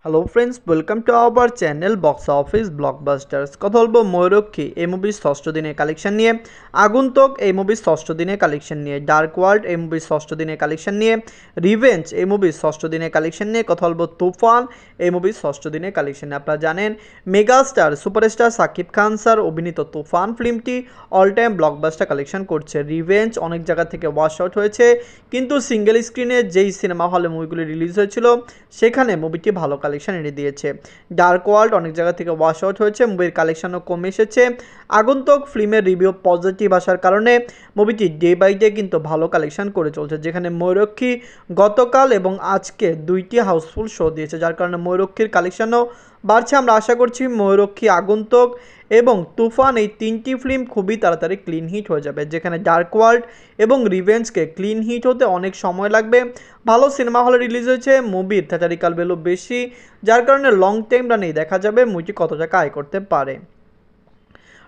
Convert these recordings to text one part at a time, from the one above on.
Hello friends, welcome to our channel box office blockbusters. কথা বলবো ময়ূরক্ষী এই মুভির ষষ্ঠ দিনের কালেকশন নিয়ে, আগন্তুক এই মুভির ষষ্ঠ দিনের কালেকশন নিয়ে, ডার্ক ওয়ার্ল্ড এই মুভির ষষ্ঠ দিনের কালেকশন নিয়ে, রিভেঞ্জ এই মুভির ষষ্ঠ দিনের কালেকশন নিয়ে, কথা বলবো তুফান এই মুভির ষষ্ঠ দিনের কালেকশন নিয়ে। আপনারা জানেন megastar superstar Shakib Khan sir অভিনীত তুফান ফিল্মটি অল টাইম ব্লকবাস্টার কালেকশন করছে। রিভেঞ্জ অনেক জায়গা থেকে ওয়াশ আউট হয়েছে, কিন্তু সিঙ্গেল স্ক্রিনে যেই সিনেমা হলে মুভিগুলি রিলিজ হয়েছিল সেখানে মুভিটি ভালো কালেকশন এনে দিয়েছে। ডার্ক ওয়ার্ল্ড অনেক জায়গা থেকে ওয়াশ আউট হয়েছে, মুভির কালেকশনও কমে এসেছে। আগন্তুক ফিল্মের রিভিউ পজিটিভ আসার কারণে মুভিটি ডে বাই ডে কিন্তু ভালো কালেকশন করে চলছে, যেখানে ময়ূরক্ষী গতকাল এবং আজকে দুইটি হাউসফুল শো দিয়েছে, যার কারণে ময়ূরক্ষীর কালেকশনও বাড়ছে। আমরা আশা করছি ময়ূরক্ষী, আগন্তুক এবং তুফান এই তিনটি ফিল্ম খুবই তাড়াতাড়ি ক্লিন হিট হয়ে যাবে, যেখানে ডার্ক ওয়ার্ল্ড এবং রিভেঞ্জকে ক্লিন হিট হতে অনেক সময় লাগবে। ভালো সিনেমা হলে রিলিজ হয়েছে, মুভির থিয়েটারিক্যাল ভ্যালু বেশি, যার কারণে লং টাইম রানেই দেখা যাবে মুভিটি কত টাকা আয় করতে পারে।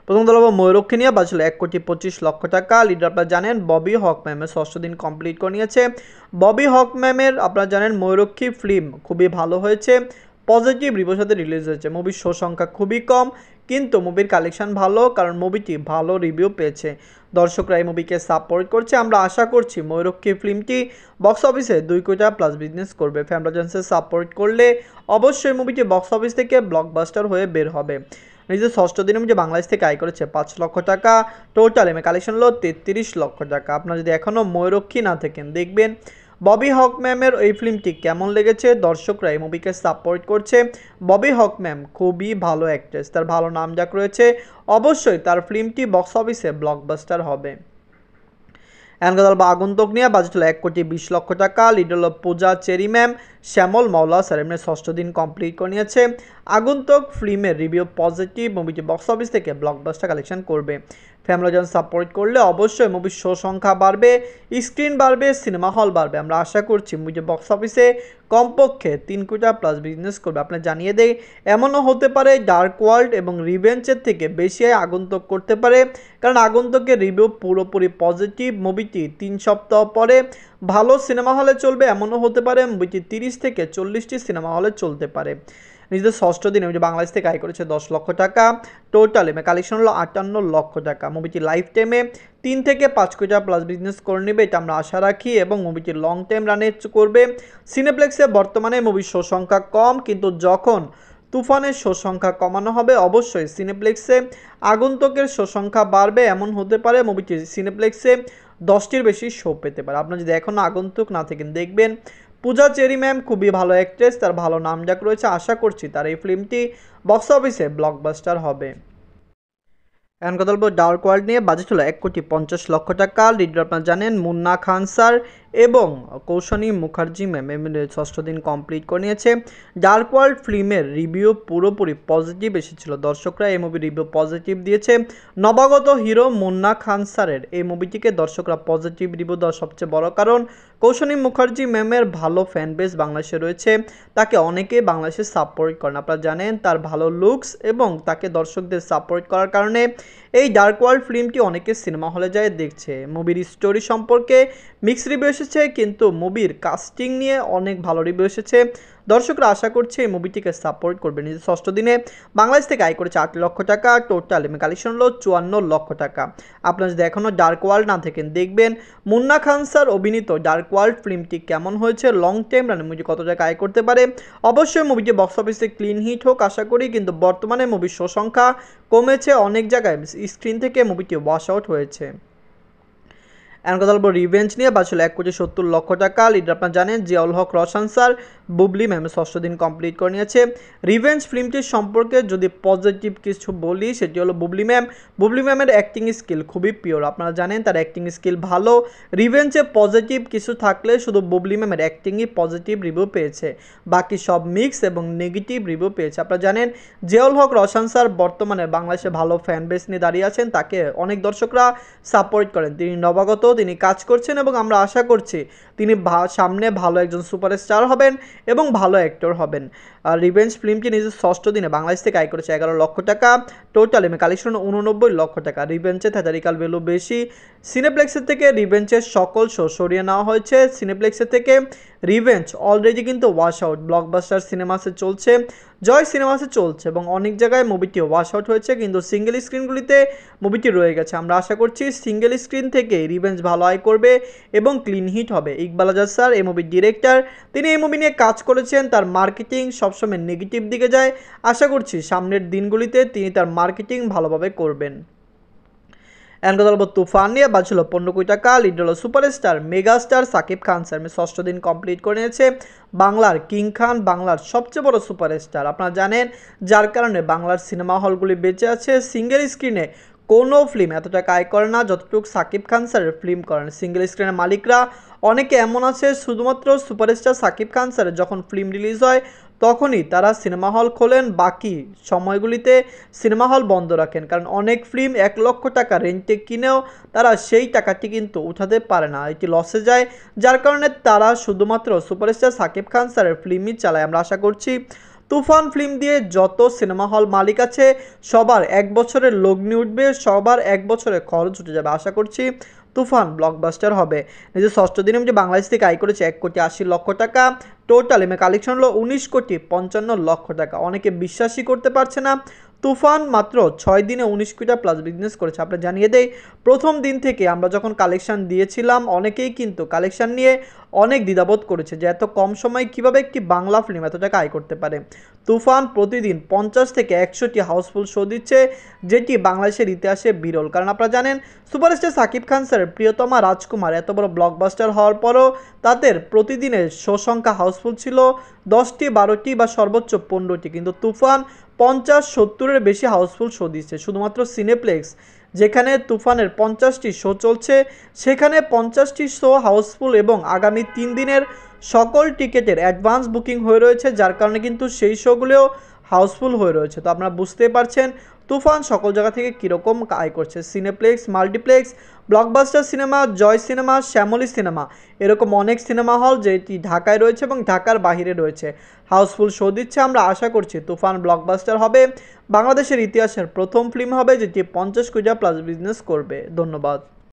প্রথম দল ময়ূরক্ষী নিয়ে বাজছিল 1,25,00,000 টাকা। লিডার আপনারা জানেন ববি হক ম্যামের ষষ্ঠ দিন কমপ্লিট করে নিয়েছে। ববি হক ম্যামের আপনারা জানেন ময়ূরক্ষী ফিল্ম খুবই ভালো হয়েছে, পজিটিভ রিভিউর সাথে রিলিজ হয়েছে। মুভির শো সংখ্যা খুবই কম, কিন্তু মুভির কালেকশন ভালো, কারণ মুভিটি ভালো রিভিউ পেয়েছে। দর্শকরা এই মুভিকে সাপোর্ট করছে। আমরা আশা করছি ময়ূরক্ষী ফিল্মটি বক্স অফিসে 2 কোটি টাকা প্লাস বিজনেস করবে। ফ্যামিলি অডিয়েন্সের সাপোর্ট করলে অবশ্যই মুভিটি বক্স অফিস থেকে ব্লকবাস্টার হয়ে বের হবে। নিজের ষষ্ঠ দিনে মুভি বাংলাদেশ থেকে আয় করেছে 5 লক্ষ টাকা। টোটাল এমএ কালেকশন হলো 33 লক্ষ টাকা। আপনারা যদি এখনও ময়ূরক্ষী না থাকেন, দেখবেন ববি হক ম্যামের এই ফিল্মটি কেমন লেগেছে। দর্শকরা এই মুভিকে সাপোর্ট করছে। ববি হক ম্যাম খুবই ভালো অ্যাক্ট্রেস, তার ভালো নামডাক রয়েছে, অবশ্যই তার ফিল্মটি বক্স অফিসে ব্লকবাস্টার হবে। এনকাদল বা আগন্তুক নিয়ে বাজেট হলো 1,20,00,000 টাকা। লিডার হলো পূজা চেরি ম্যাম, শ্যামল মাওলা স্যার ষষ্ঠ দিন কমপ্লিট করে নিয়েছে। আগন্তুক ফিল্মের রিভিউ পজিটিভ, মুভিটি বক্স অফিস থেকে ব্লকবাস্টার কালেকশন করবে। ফ্যামিলি জন সাপোর্ট করলে অবশ্যই মুভির শো সংখ্যা বাড়বে, স্ক্রিন বাড়বে, সিনেমা হল বাড়বে। আমরা আশা করছি মুভিটি বক্স অফিসে কমপক্ষে 3 কোটি টাকা প্লাস বিজনেস করবে। আপনি জানিয়ে দেয় এমনও হতে পারে ডার্ক ওয়ার্ল্ড এবং রিভেঞ্জের থেকে বেশি আগন্তুক করতে পারে, কারণ আগন্তুকের রিভিউ পুরোপুরি পজিটিভ। মুভিটি 3 সপ্তাহ পরে ভালো সিনেমা হলে চলবে, এমনও হতে পারে মুভিটি 30 থেকে 40টি সিনেমা হলে চলতে পারে। নিজেদের ষষ্ঠ দিনে মুভিটি বাংলাদেশ থেকে আয় করেছে 10 লক্ষ টাকা। টোটাল এমএ কালেকশন হলো 58 লক্ষ টাকা। মুভিটি লাইফ টাইমে 3 থেকে 5 কোটি টাকা প্লাস বিজনেস করে নেবে, এটা আমরা আশা রাখি, এবং মুভিটি লং টাইম রানে করবে। সিনেপ্লেক্সে বর্তমানে মুভির শো সংখ্যা কম, কিন্তু যখন তুফানের শো সংখ্যা কমানো হবে অবশ্যই সিনেপ্লেক্সে আগন্তুকের শো সংখ্যা বাড়বে। এমন হতে পারে মুভিটি সিনেপ্লেক্সে 10টির বেশি শো পেতে পারে। আপনারা যদি এখনও আগন্তুক না থাকেন, দেখবেন পূজা চেরি ম্যাম খুবই ভালো অ্যাক্ট্রেস, তার ভালো নামডাক রয়েছে। আশা করছি তার এই ফিল্মটি বক্স অফিসে ব্লকবাস্টার হবে। এখন কথা বলবো ডার্ক ওয়ার্ল্ড নিয়ে। বাজেট হলো 1,50,00,000 টাকা। লিডার আপনারা জানেন মুন্না খান স্যার এবং কৌশনী মুখার্জি ম্যাম ষষ্ঠ দিন কমপ্লিট করে নিয়েছে। ডার্ক ওয়ার্ল্ড ফিল্মের রিভিউ পুরোপুরি পজিটিভ এসেছিল, দর্শকরা এই মুভির রিভিউ পজিটিভ দিয়েছে। নবাগত হিরো মুন্না খান স্যারের এই মুভিটিকে দর্শকরা পজিটিভ রিভিউ দেওয়ার সবচেয়ে বড় কারণ কৌশনী মুখার্জি ম্যামের ভালো ফ্যান বেস বাংলাদেশে রয়েছে, তাকে অনেকেই বাংলাদেশে সাপোর্ট করেন। আপনারা জানেন তার ভালো লুকস এবং তাকে দর্শকদের সাপোর্ট করার কারণে এই ডার্ক ওয়ার্ল্ড ফিল্মটি অনেকে সিনেমা হলে যায় দেখছে। মুভির স্টোরি সম্পর্কে মিক্স রিভিউ এসেছে, কিন্তু মুভির কাস্টিং নিয়ে অনেক ভালো রিভিউ এসেছে। দর্শকরা আশা করছে এই মুভিটিকে সাপোর্ট করবে। নিজের ষষ্ঠ দিনে বাংলাদেশ থেকে আয় করেছে 8 লক্ষ টাকা। টোটাল কালেকশন হলো 54 লক্ষ টাকা। আপনারা যদি এখনও ডার্ক ওয়ার্ল্ড না থাকেন, দেখবেন মুন্না খান স্যার অভিনীত ডার্ক ওয়ার্ল্ড ফিল্মটি কেমন হয়েছে, লং টাইম রানে মুভিটি কত টাকা আয় করতে পারে। অবশ্যই মুভিটি বক্স অফিসে ক্লিন হিট হোক আশা করি, কিন্তু বর্তমানে মুভির শো সংখ্যা কমেছে, অনেক জায়গায় স্ক্রিন থেকে মুভিটি ওয়াশ আউট হয়েছে। এখন কথা বলবো রিভেঞ্জ নিয়ে। বাজছিল 1,70,00,000 টাকা। লিডার আপনারা জানেন জিয়াউল হক রোশন স্যার, বুবলি ম্যামের ষষ্ঠ দিন কমপ্লিট করে নিয়েছে। রিভেঞ্জ ফিল্মটির সম্পর্কে যদি পজিটিভ কিছু বলি, সেটি হলো বুবলি ম্যাম। বুবলি ম্যামের অ্যাক্টিং স্কিল খুবই পিওর, আপনারা জানেন তার অ্যাক্টিং স্কিল ভালো। রিভেঞ্জে পজিটিভ কিছু থাকলে শুধু বুবলি ম্যামের অ্যাক্টিংই পজিটিভ রিভিউ পেয়েছে, বাকি সব মিক্স এবং নেগেটিভ রিভিউ পেয়েছে। আপনারা জানেন জিয়াউল হক রোশন স্যার বর্তমানে বাংলাদেশে ভালো ফ্যান বেস নিয়ে দাঁড়িয়ে আছেন, তাকে অনেক দর্শকরা সাপোর্ট করেন। তিনি নবাগত, তিনি কাজ করছেন এবং আমরা আশা করছি তিনি সামনে ভালো একজন সুপারস্টার হবেন এবং ভালো অ্যাক্টর হবেন। আর রিভেঞ্জ ফিল্মটি নিজের ষষ্ঠ দিনে বাংলাদেশ থেকে আয় করেছে 11 লক্ষ টাকা। টোটাল কালেকশন 89 লক্ষ টাকা। রিভেঞ্জের থিয়েটারিক্যাল ভ্যালু বেশি, সিনেপ্লেক্সের থেকে রিভেঞ্জের সকল শো সরিয়ে নেওয়া হয়েছে। সিনেপ্লেক্সের থেকে রিভেঞ্জ অলরেডি কিন্তু ওয়াশ আউট ব্লকবাস্টার সিনেমাসে চলছে, জয় সিনেমাসে চলছে এবং অনেক জায়গায় মুভিটি ওয়াশ আউট হয়েছে, কিন্তু সিঙ্গেল স্ক্রিনগুলিতে মুভিটি রয়ে গেছে। আমরা আশা করছি সিঙ্গেল স্ক্রিন থেকে রিভেঞ্জ ভালো আয় করবে এবং ক্লিন হিট হবে। ইকবাল আজাদ স্যার এই মুভির ডিরেক্টর, তিনি এই মুভি নিয়ে কাজ করেছেন, তার মার্কেটিং সবসময় নেগেটিভ দিকে যায়। আশা করছি সামনের দিনগুলিতে তিনি তার মার্কেটিং ভালোভাবে করবেন। এখন কথা বলবো তুফান নিয়ে। বাজছিল 15 কোটি টাকা, লিড হলো superstar megastar Shakib Khan sir. 6ষ্ঠ দিন কমপ্লিট করে নিয়েছে বাংলার কিং খান, বাংলার সবচেয়ে বড় সুপারস্টার আপনারা জানেন, যার কারণে বাংলার সিনেমা হলগুলি বেঁচে আছে। সিঙ্গেল স্ক্রিনে কোনো ফিল্ম এত টাকা আয় করে না যতটুকু সাকিব খান স্যারের ফিল্ম করেন। সিঙ্গেল স্ক্রিনের মালিকরা অনেকে এমন আছে, শুধুমাত্র সুপারস্টার সাকিব খান স্যারের যখন ফিল্ম রিলিজ হয় তখনই তারা সিনেমা হল খোলেন, বাকি সময়গুলিতে সিনেমা হল বন্ধ রাখেন, কারণ অনেক ফিল্ম 1 লক্ষ টাকা রেন্টে কিনেও তারা সেই টাকাটি কিন্তু উঠাতে পারে না, এটি লসে যায়, যার কারণে তারা শুধুমাত্র সুপারস্টার সাকিব খান স্যারের ফিল্মই চালায়। আমরা আশা করছি তুফান ফিল্ম দিয়ে যত সিনেমা হল মালিক আছে সবার 1 বছরের লগ্নি উঠবে, সবার 1 বছরের খরচ উঠে যাবে। আশা করছি তুফান ব্লকবাস্টার হবে। নিজের 6ষ্ঠ দিনে যে বাংলাদেশ থেকে আয় করেছে 1,80,00,000 টাকা, টোটাল এমএ কালেকশন হলো 19,55,00,000 টাকা। অনেকে বিশ্বাসই করতে পারছে না তুফান মাত্র 6 দিনে 19 কোটি টাকা প্লাস বিজনেস করেছে। আমরা জানিয়ে দেই, প্রথম দিন থেকে আমরা যখন কালেকশন দিয়েছিলাম অনেকেই কিন্তু কালেকশন নিয়ে অনেক দ্বিধাবোধ করেছে যে এত কম সময়ে কীভাবে একটি বাংলা ফিল্ম এত টাকা আয় করতে পারে। তুফান প্রতিদিন 50 থেকে 100টি হাউসফুল শো দিচ্ছে, যেটি বাংলাদেশের ইতিহাসে বিরল। কারণ আপনারা জানেন সুপারস্টার সাকিব খান স্যারের প্রিয়তমা রাজকুমার এত বড় ব্লকবাস্টার হওয়ার পরও তাদের প্রতিদিনের শো সংখ্যা হাউসফুল ছিল 10টি, 12টি বা সর্বোচ্চ 15টি, কিন্তু তুফান 50-70-এর বেশি হাউসফুল শো দিচ্ছে। শুধুমাত্র সিনেপ্লেক্স, যেখানে তুফানের 50টি শো চলছে, সেখানে 50টি শো হাউসফুল এবং আগামী 3 দিনের সকল টিকেটের অ্যাডভান্স বুকিং হয়ে রয়েছে, যার কারণে কিন্তু সেই শোগুলোও হাউসফুল হয়ে রয়েছে। তো আপনারা বুঝতে পারছেন তুফান সকল জায়গা থেকে কীরকম আয় করছে। সিনেপ্লেক্স, মাল্টিপ্লেক্স, ব্লকবাস্টার সিনেমা, জয় সিনেমা, শ্যামলী সিনেমা, এরকম অনেক সিনেমা হল যেটি ঢাকায় রয়েছে এবং ঢাকার বাইরে রয়েছে, হাউসফুল শো দিচ্ছে। আমরা আশা করছি তুফান ব্লকবাস্টার হবে, বাংলাদেশের ইতিহাসের প্রথম ফিল্ম হবে যেটি 50 কোটি টাকা প্লাস বিজনেস করবে। ধন্যবাদ।